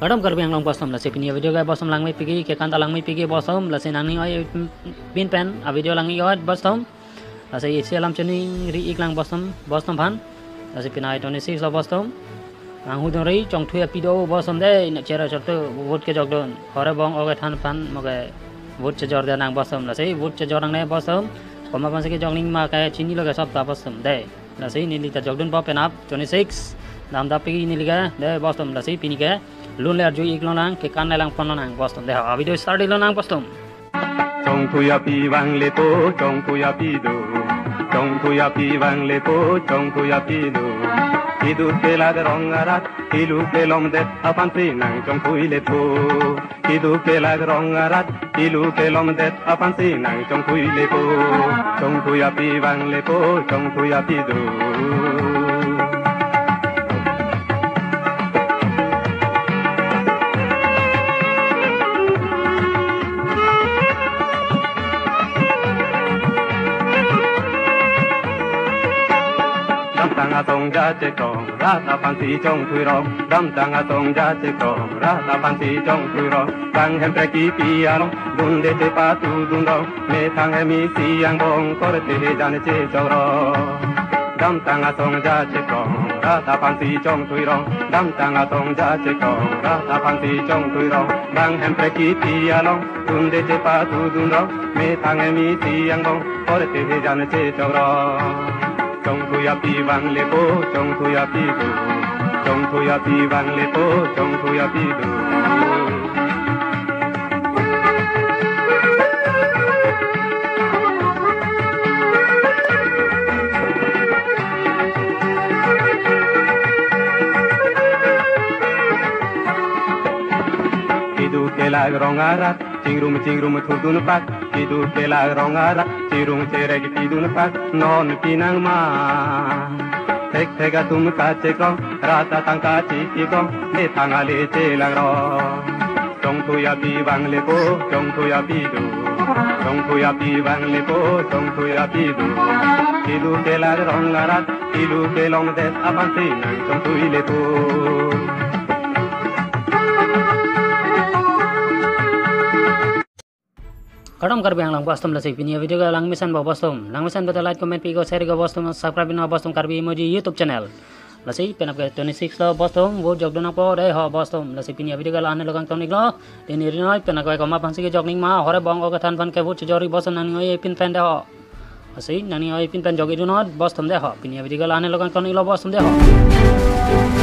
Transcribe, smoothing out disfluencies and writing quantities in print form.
Kadam karbi ang long bosom la se pinia video ga bosom lang mai pigi ke kanta lang mai pigi bosom la se nang ni oi pin pen a video lang i oi bosom la se isi alam chuni ri ik lang bosom phan la se pinai 26 la bosom ang hu dong ri chong thue pido bosom de na chera chatu vote ke jog don hore bong oge than phan moge vote che jor de nang bosom la se vote che jor nang ne bosom koma pan se ke jong ning ma ka chini lo ga sab ta bosom de la se ni li ta jog don pa pen up 26 dam da pigi ni liga de bosom la se pini ke lun le arju ik lonang ke kan lang pon lonang boston de ha video start lonang boston chong thuya pi wang le po chong thuya pi do chong thuya pi wang le po chong thuya pi do idu ke lag rongarat ilu ke lom det apan ti nang chong thui le po idu ke lag rongarat ilu ke lom det apan ti nang chong thui le po chong thuya pi wang le po chong thuya pi do tanga tong ja che kong ra ta pan si chong thui ro dam tanga tong ja che kong ra ta pan si chong thui ro tang hem pre ki pi alo dun de te pa tu dun ro me thang he mi si yang bong kor te jan che chong ro dam tanga tong ja che kong ra ta pan si chong thui ro dam tanga tong ja che kong ra ta pan si chong thui ro tang hem pre ki pi alo dun de te pa tu dun ro me thang he mi si yang bong kor te jan che chong ro chong thuya pi wang le po chong thuya pi do chong thuya pi wang le po chong thuya pi do kidu ke lag rongarat chingrum thudun pak kidu ke lag rongarat chirung cherek tidun pak non pinang ma thek thega tum ka che kong rata tang ka chi ki kong le thanga le che lag ro chong thuya pi wang le po chong thuya pi do chong thuya pi wang le po chong thuya pi do kidu ke lag rongarat kidu ke long de apan ti nang chong thui le po kadam karbi ang lang bostom la se pinia video ga lang misan ba bostom lang misan ba like comment pi go share go bostom subscribe na bostom karbi emoji youtube channel la se pen up 26 la bostom wo jog dona po de ha bostom la se pinia video ga ane logang tonik lo den ri noi pen ko ma pansi ke jogning ma hore bong ga than pan ke wo chori bostom nani oi pin pen de ha la se nani oi pin pen jogi do not bostom de ha pinia video ga ane logang tonik lo bostom de ha